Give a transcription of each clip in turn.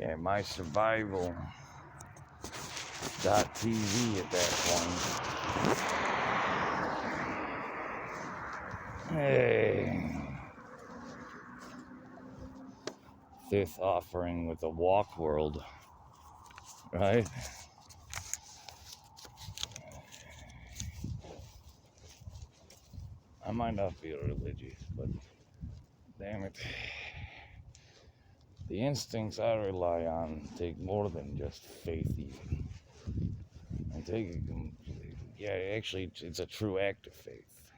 Yeah, my survival .tv at that point. Hey. Fifth offering with the walk world, right? I might not be religious, but damn it. The instincts I rely on take more than just faith even. Actually, it's a true act of faith.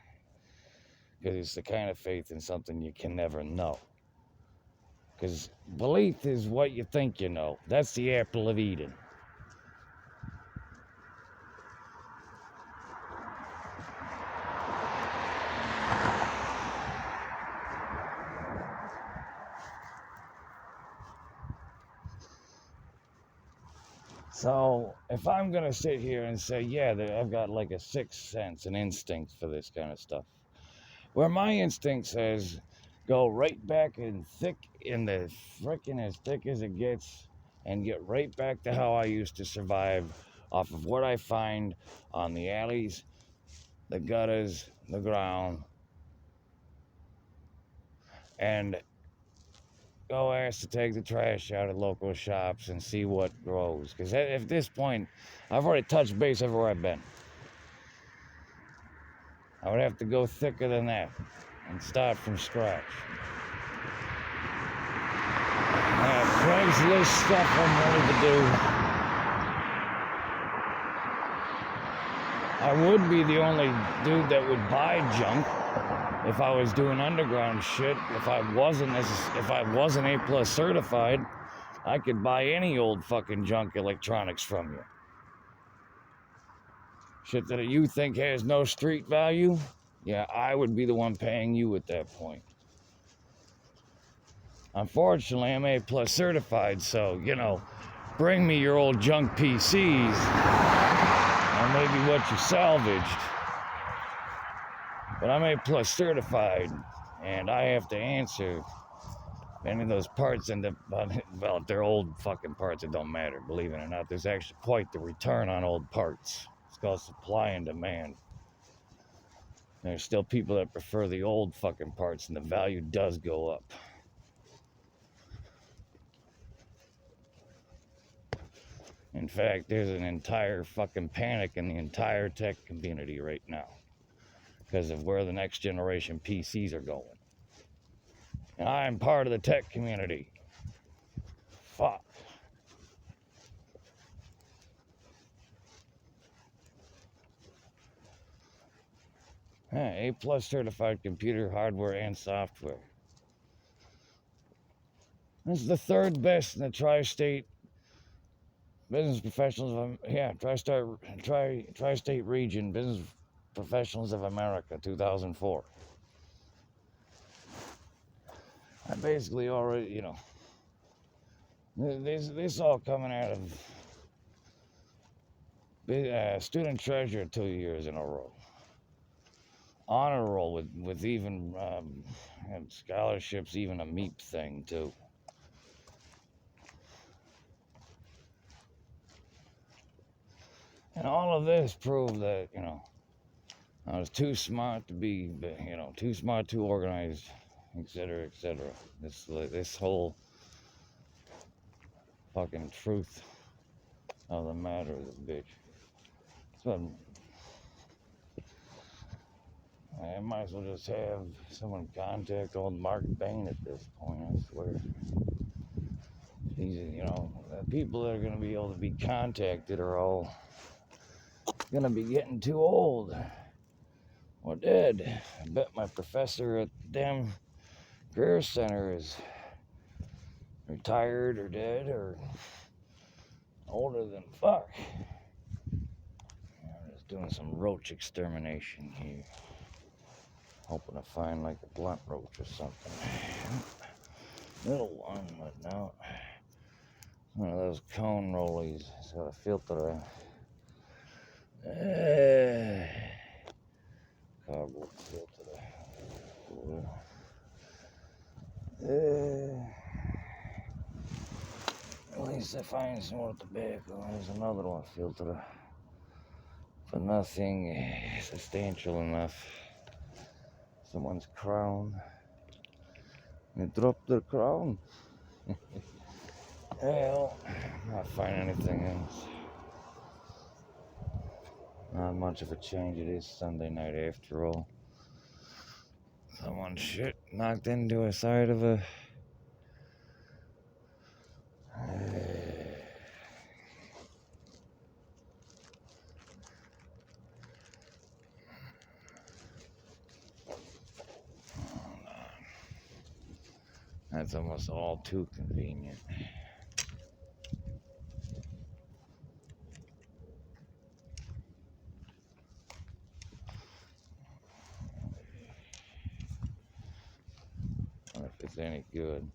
Because it's the kind of faith in something you can never know. Because belief is what you think you know. That's the apple of Eden. So, if I'm going to sit here and say, yeah, I've got like a sixth sense, an instinct for this kind of stuff, where my instinct says, go right back in the frickin' as thick as it gets, and get right back to how I used to survive off of what I find on the alleys, the gutters, the ground, and go ask to take the trash out of local shops and see what grows. Because at this point, I've already touched base everywhere I've been. I would have to go thicker than that and start from scratch. I have Craigslist stuff I'm ready to do. I would be the only dude that would buy junk if I was doing underground shit. If I wasn't A+ certified, I could buy any old fucking junk electronics from you. Shit that you think has no street value, yeah, I would be the one paying you at that point. Unfortunately, I'm A+ certified, so, bring me your old junk PCs, or maybe what you salvaged. But I'm A+ certified, and I have to answer any of those parts end up, well, if they're old fucking parts, it don't matter, believe it or not. There's actually quite the return on old parts. It's called supply and demand. There's still people that prefer the old fucking parts, and the value does go up. In fact, there's an entire fucking panic in the entire tech community right now because of where the next generation PCs are going. And I'm part of the tech community. Fuck. A+ certified computer hardware and software. This is the third best in the tri-state business professionals of tri-state region business professionals of America, 2004. I basically already, this all coming out of student treasurer 2 years in a row. Honor roll with even scholarships, even a MEP thing too. And all of this proved that, I was too smart to be, too smart, too organized, etc., etc. This whole fucking truth of the matter is a bitch. So I might as well just have someone contact old Mark Bain at this point, I swear. These, the people that are going to be able to be contacted are all going to be getting too old or dead. I bet my professor at the damn career center is retired or dead or older than fuck. I'm just doing some roach extermination here. Hoping to find like a blunt roach or something. Little one, but no. One of those cone rollies. It's got a filter. Cardboard filter. At least I find some more tobacco. There's another one filter. But nothing substantial enough. Someone's crown. They dropped their crown. Well, not find anything else. Not much of a change. It is Sunday night after all. Someone shit knocked into a side of a. That's almost all too convenient. I wonder if it's any good.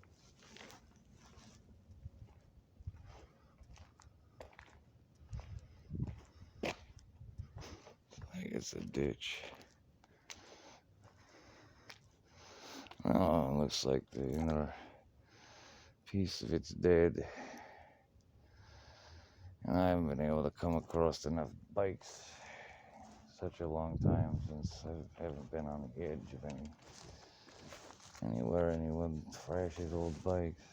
I think it's a ditch. Oh, it looks like the inner piece of it's dead. And I haven't been able to come across enough bikes such a long time since I haven't been on the edge of anyone thrashes old bikes.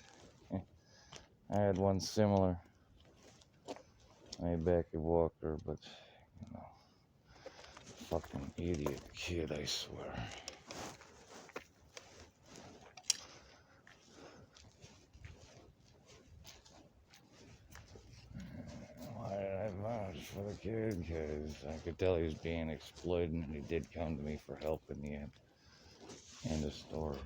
I had one similar, Maybach Walker, but you know, fucking idiot kid, I swear. Why did I vouch for the kid? Because I could tell he was being exploited, and he did come to me for help in the end. End of story.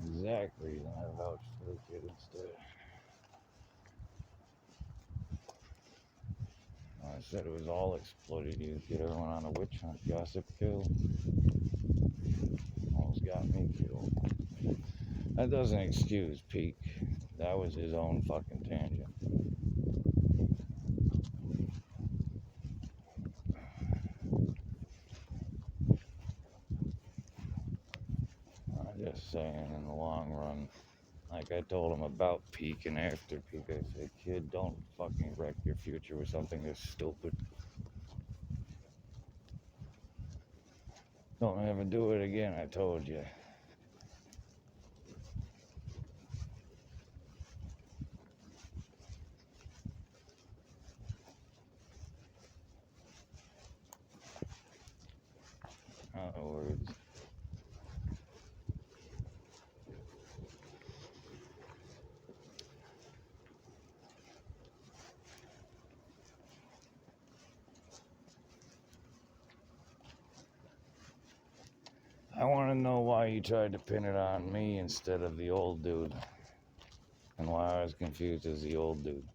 Exactly, then I vouched for the kid instead. I said it was all exploited. You get everyone on a witch hunt, gossip kill. Almost got me killed. That doesn't excuse Peak. That was his own fucking tangent. I'm just saying, in the long run, like I told him about Peak and after Peak, I said, kid, don't fucking wreck your future with something this stupid. Don't ever do it again, I told you. Other words. I want to know why you tried to pin it on me instead of the old dude. And why I was confused as the old dude.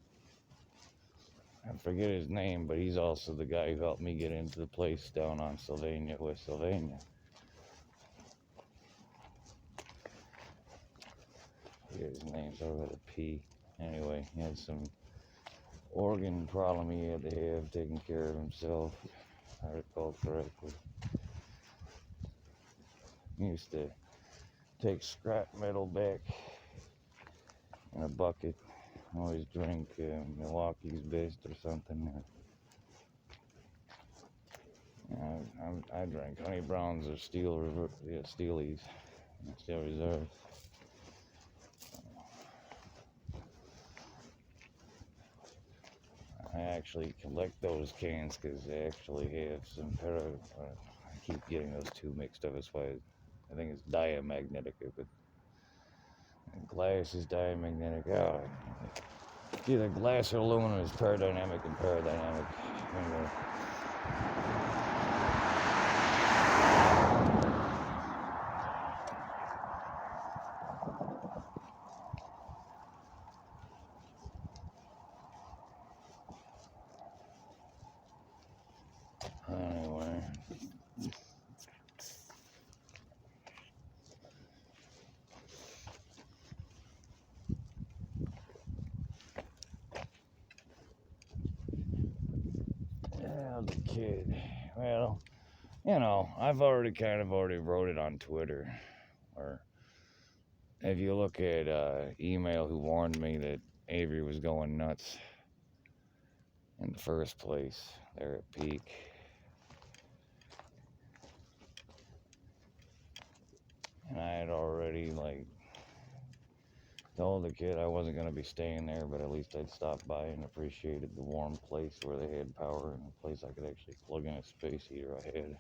I forget his name, but he's also the guy who helped me get into the place down on Sylvania, West Sylvania. His name's over with a P. Anyway, he had some organ problem he had to have taken care of himself, if I recall correctly. He used to take scrap metal back in a bucket. Always drink Milwaukee's Best or something. I drank Honey Browns or Steelies, Steel Reserve. I actually collect those cans because they actually have some I keep getting those two mixed up. That's why I think it's diamagnetic, but glass is diamagnetic. Oh, either glass or aluminum is paradynamic and paradynamic. Anyway. Anyway. Yeah, the kid. well, I've already wrote it on Twitter. Or if you look at email who warned me that Avery was going nuts in the first place there at Peak. And I had already, told the kid I wasn't going to be staying there, but at least I'd stop by and appreciated the warm place where they had power and a place I could actually plug in a space heater I had.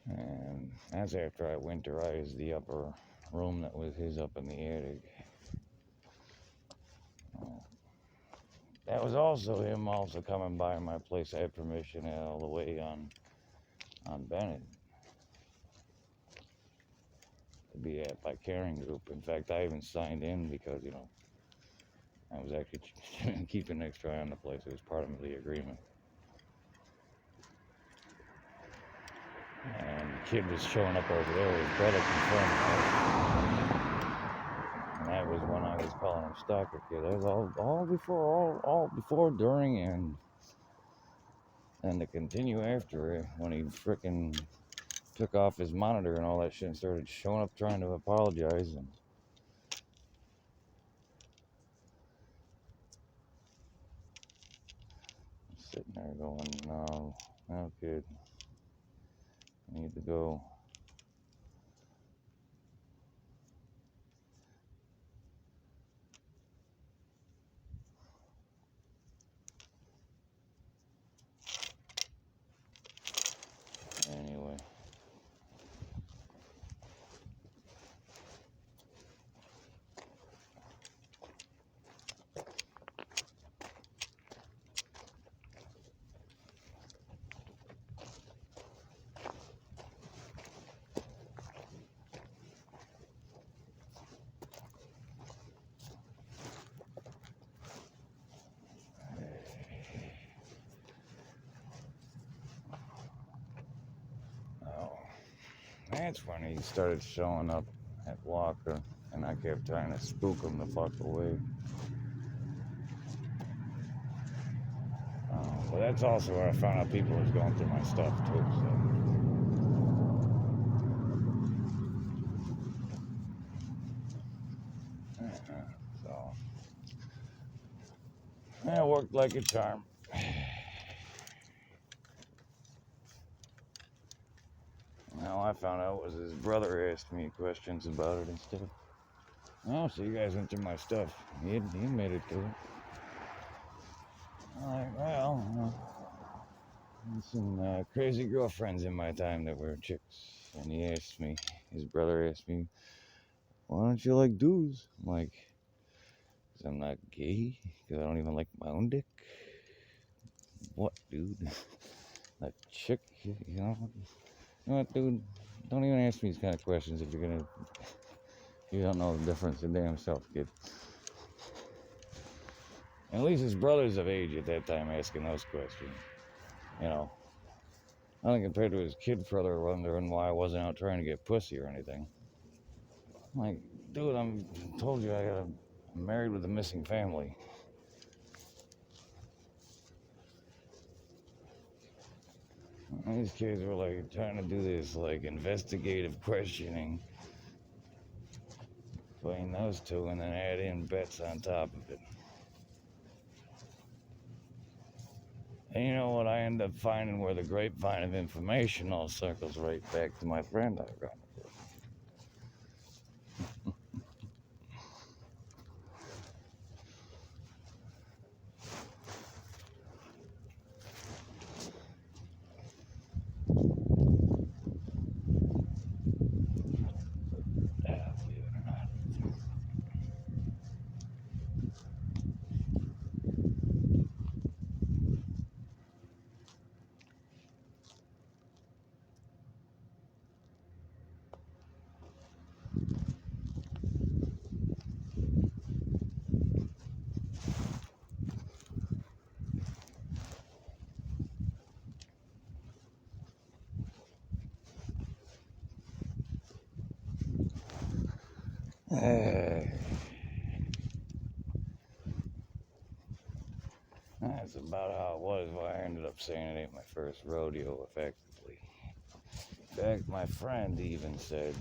And that's after I winterized the upper room that was his up in the attic. That was also him also coming by my place. I had permission all the way on Bennett to be at my caring group. In fact, I even signed in because, I was actually keeping an extra eye on the place. It was part of the agreement. And the kid was showing up over there. His brother confirmed that. And that was when I was calling him Stalker Kid. That was all before, during, and to continue after when he frickin' took off his monitor and all that shit and started showing up trying to apologize. And I'm sitting there going, no, kid, I need to go. Anyway. That's when he started showing up at Walker, and I kept trying to spook him the fuck away. But that's also where I found out people was going through my stuff too. So it worked like a charm. Now I found out was his brother asked me questions about it instead. Oh, so you guys went through my stuff. He admitted to it. I'm like, well, some crazy girlfriends in my time that were chicks. And his brother asked me, why don't you like dudes? I'm like, because I'm not gay? Because I don't even like my own dick? What, dude? A chick, You know what, dude? Don't even ask me these kind of questions if you don't know the difference in damn self, kid. At least his brother's of age at that time asking those questions. Nothing compared to his kid brother wondering why I wasn't out trying to get pussy or anything. I'm like, dude, I'm told you I'm married with a missing family. And these kids were trying to do this investigative questioning between those two and then add in bets on top of it. And you know what I end up finding where the grapevine of information all circles right back to my friend I got. That's about how it was. Well, I ended up saying it ain't my first rodeo, effectively. In fact, my friend even said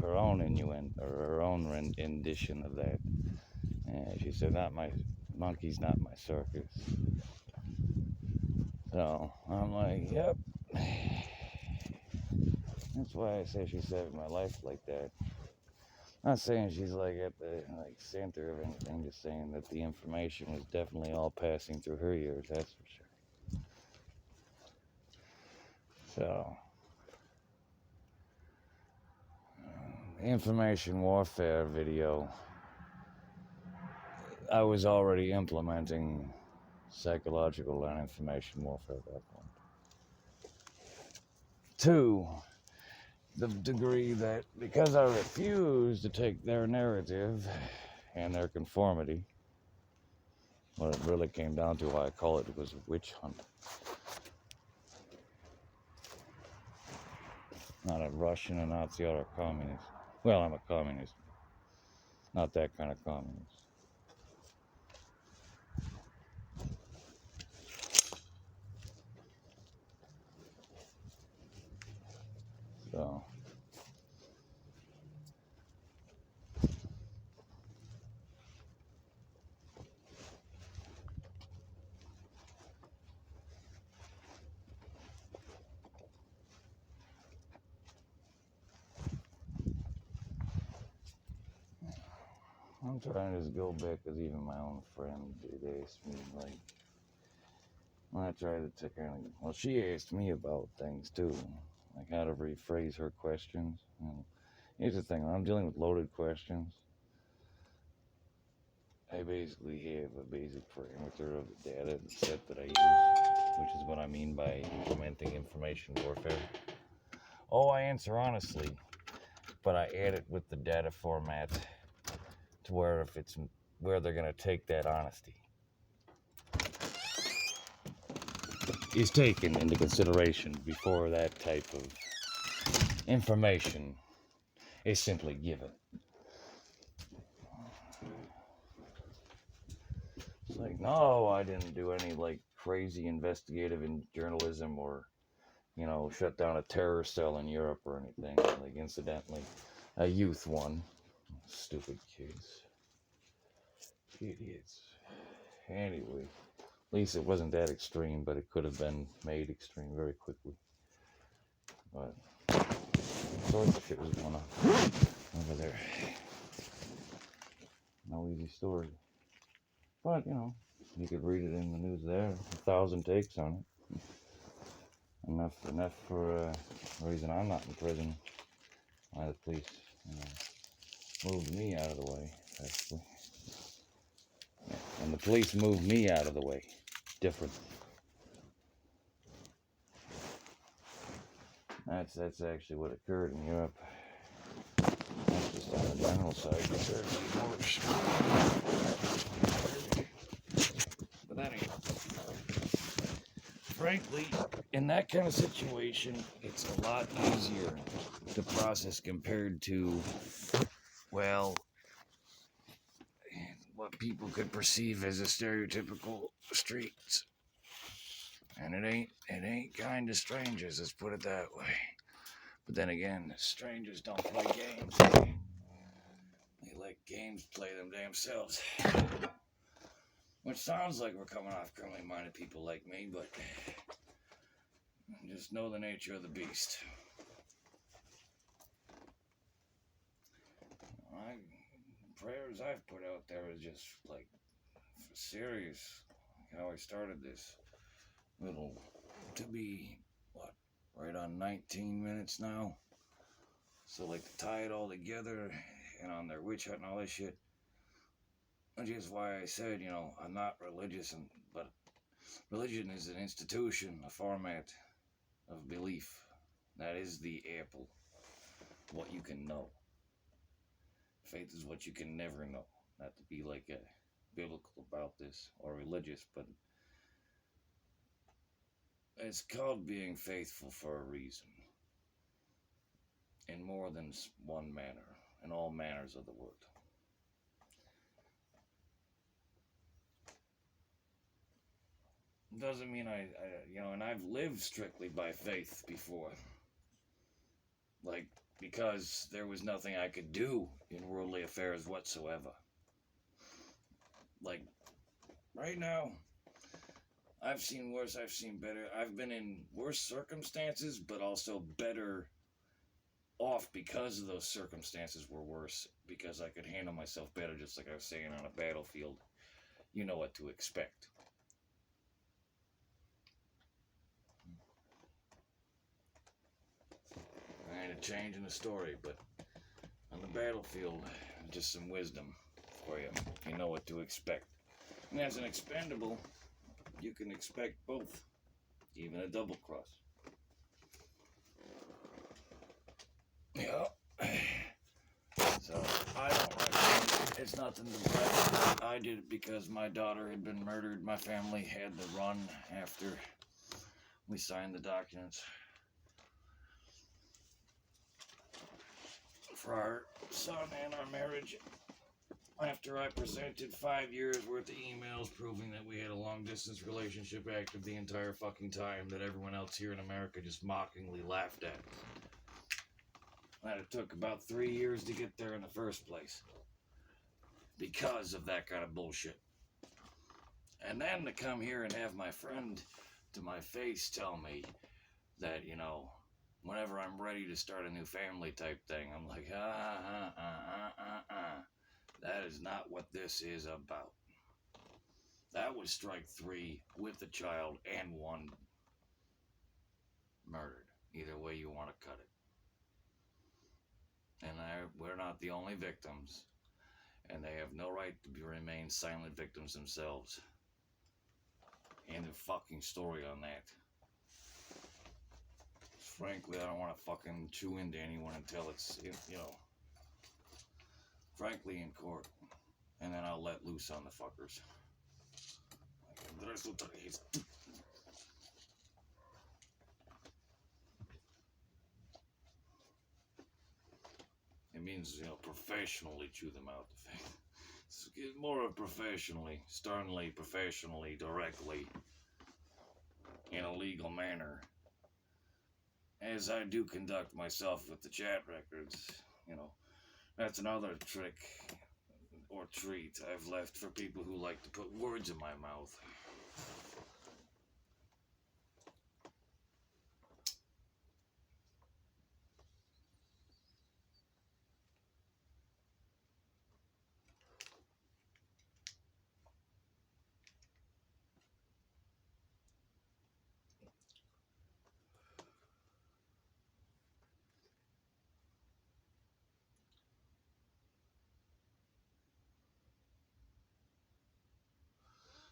her own innuendo, or her own rendition of that. And she said, "Not my monkey's not my circus." So I'm like, "Yep." That's why I say she saved my life like that. Not saying she's like at the center of anything, just saying that the information was definitely all passing through her ears, that's for sure. So, information warfare video, I was already implementing psychological and information warfare at that point. To the degree that because I refused to take their narrative and their conformity, what it really came down to, why I call it was a witch hunt. Not a Russian, a Nazi, or a communist. Well, I'm a communist. Not that kind of communist. So, I'm trying to just go back, because even my own friend did ask me, like, when I tried to kind of, well, she asked me about things too, like how to rephrase her questions. And here's the thing, when I'm dealing with loaded questions, I basically have a basic parameter of the data set that I use, which is what I mean by implementing information warfare. Oh, I answer honestly, but I add it with the data format to where if it's where they're going to take that honesty is taken into consideration before that type of information is simply given. It's like, no, I didn't do any like crazy investigative in journalism or, shut down a terror cell in Europe or anything. Like, incidentally, a youth one. Stupid kids. Idiots. Anyway, at least it wasn't that extreme, but it could have been made extreme very quickly. But sorts of shit was going on over there. No easy story. But, you could read it in the news there. 1,000 takes on it. Enough for a reason I'm not in prison. Why the police, moved me out of the way, actually. Yeah. And the police moved me out of the way. Different. That's actually what occurred in Europe. That's just on the general side. But that ain't. Frankly, in that kind of situation, it's a lot easier to process compared to, well, what people could perceive as a stereotypical streets. And it ain't kind to strangers, let's put it that way. But then again, strangers don't play games. They let games play them damn selves. Which sounds like we're coming off criminally minded people like me, but just know the nature of the beast. Prayers I've put out there is just like serious. Like how I started this little, to be, right on 19 minutes now. So like to tie it all together and on their witch hunt and all that shit. Which is why I said, I'm not religious, but religion is an institution, a format of belief. That is the apple. What you can know. Faith is what you can never know. Not to be like a biblical about this or religious, but it's called being faithful for a reason. In more than one manner, in all manners of the word. Doesn't mean and I've lived strictly by faith before. Like, because there was nothing I could do in worldly affairs whatsoever. Like, right now, I've seen worse, I've seen better. I've been in worse circumstances, but also better off because of those circumstances were worse, because I could handle myself better, just like I was saying, on a battlefield. You know what to expect. I ain't a change in the story, but on the battlefield, just some wisdom for you. You know what to expect. And as an expendable, you can expect both, even a double cross. Yeah. So, I don't recommend it. It's nothing to brag. I did it because my daughter had been murdered. My family had to run after we signed the documents for our son and our marriage. After I presented 5 years worth of emails proving that we had a long-distance relationship active the entire fucking time that everyone else here in America just mockingly laughed at. And it took about 3 years to get there in the first place. Because of that kind of bullshit. And then to come here and have my friend to my face tell me that, whenever I'm ready to start a new family type thing, I'm like, that is not what this is about. That was strike 3 with the child and one murdered. Either way you want to cut it. And we're not the only victims. And they have no right to remain silent victims themselves. End of fucking story on that. Frankly, I don't want to fucking chew into anyone until it's, frankly, in court. And then I'll let loose on the fuckers. It means, professionally chew them out. It's more of professionally, sternly, professionally, directly, in a legal manner. As I do conduct myself with the chat records, that's another trick or treat I've left for people who like to put words in my mouth.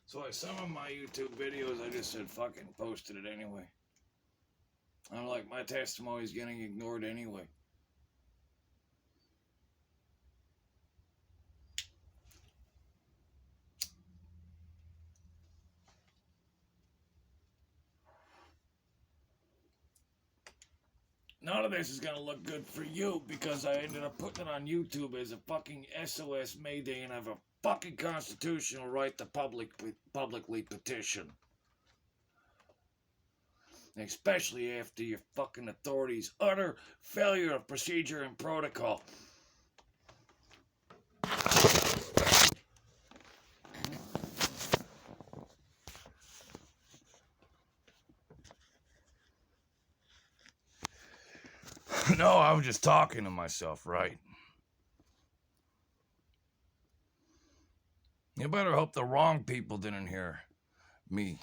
So some of my YouTube videos, I just said fucking posted it anyway. I'm like, my testimony's getting ignored anyway. None of this is gonna look good for you because I ended up putting it on YouTube as a fucking SOS Mayday, and I have a fucking constitutional right to publicly petition. Especially after your fucking authorities' utter failure of procedure and protocol. No, I'm just talking to myself, right? You better hope the wrong people didn't hear me.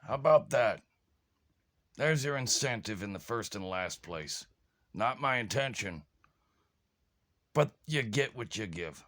How about that? There's your incentive in the first and last place. Not my intention. But you get what you give.